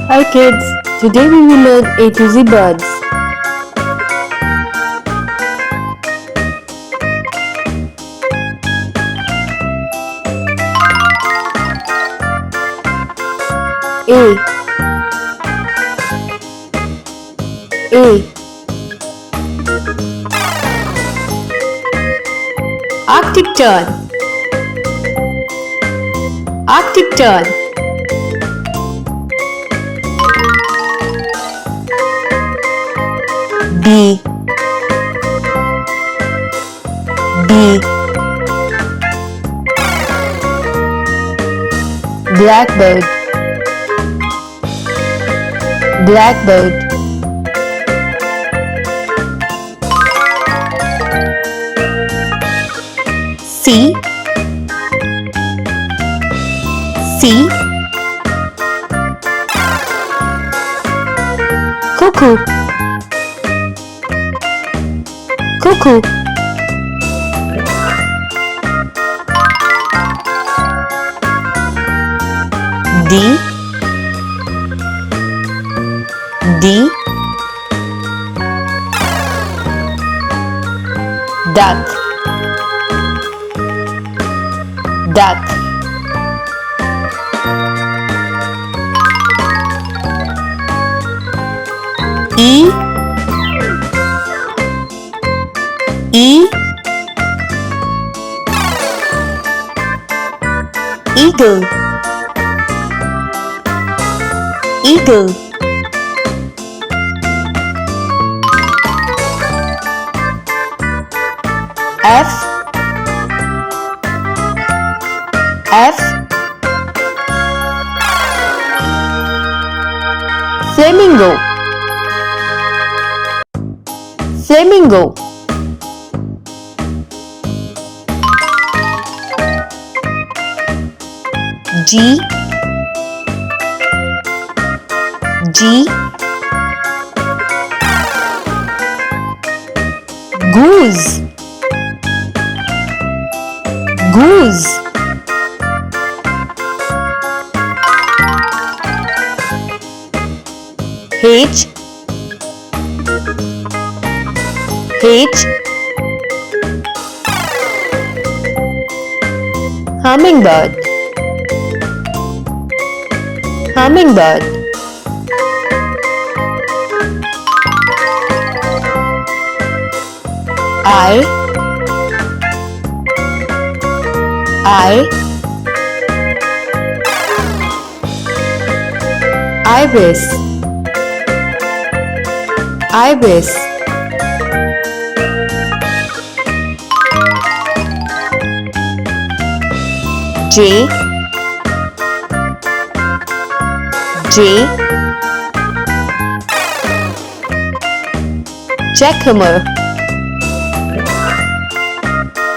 Hi kids, today we will learn A to Z birds. A Arctic tern. Arctic tern. B Blackbird. Blackbird. C Cuckoo. Cuckoo. D Duck. Duck. E Eagle. Eagle. F Flamingo. Flamingo. G Goose. Goose. H Hummingbird. Hummingbird. I Ibis. Ibis. J Jacamar.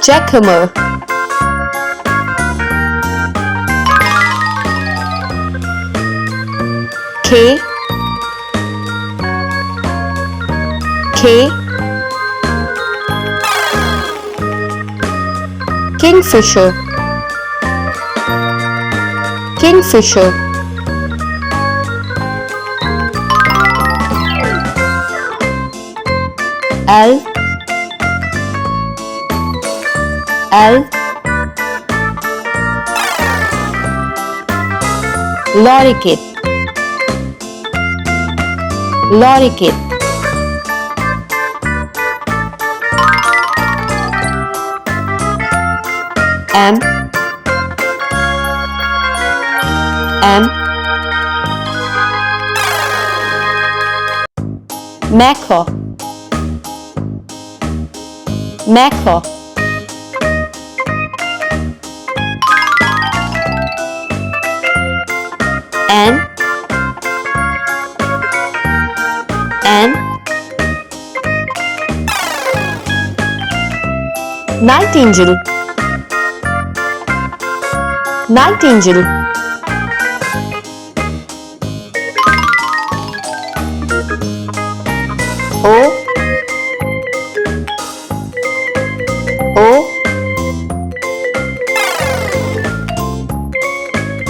Jacamar. K Kingfisher. Kingfisher. L Lorikeet. Lorikeet. M Macaw. Macaw. N Nightingale. Nightingale. O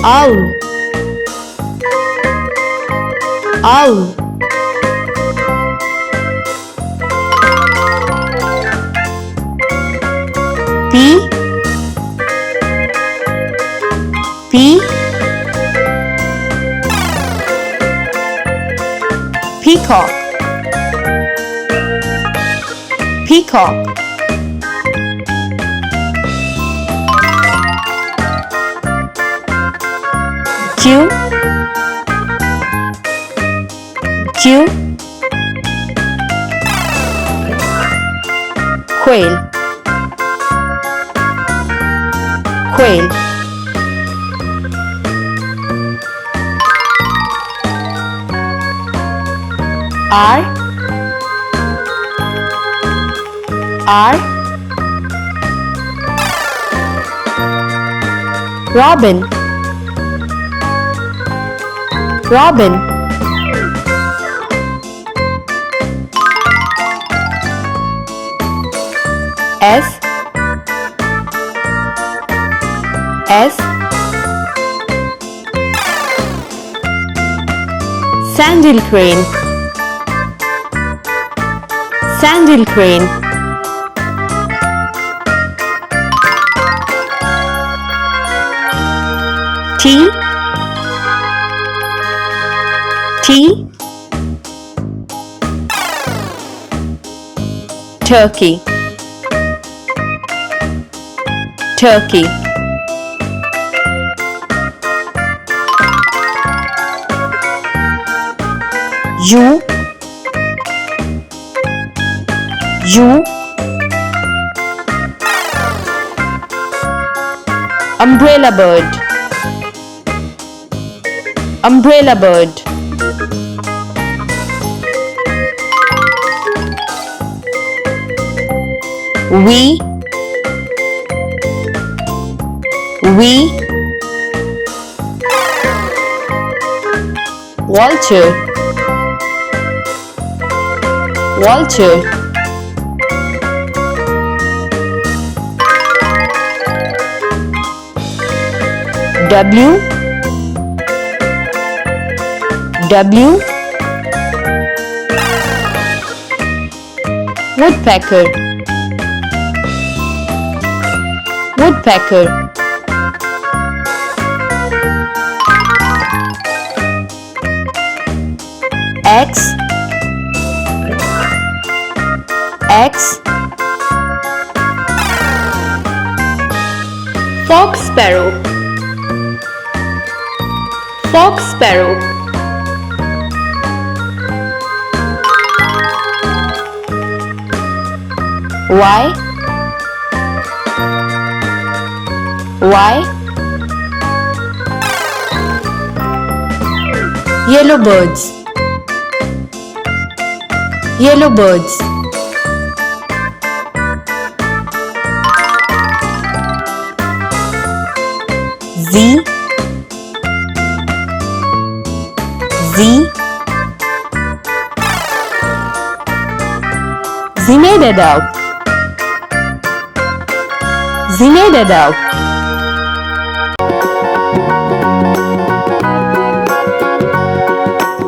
Owl. Owl. P. P. Peacock. Peacock. Q. Q. Quail. Quail. R. R. Robin. Robin. S. S. Sandal crane. Sandal crane. T. T. Turkey. Turkey. U. U. Umbrella bird. Umbrella bird. V. V. Vulture. Vulture. W. W. Woodpecker. Woodpecker. X. X. Fox sparrow. Fox sparrow. Y. Y. Yellow birds. Yellow birds. Z. Z. Zinedadau. Zinedadau.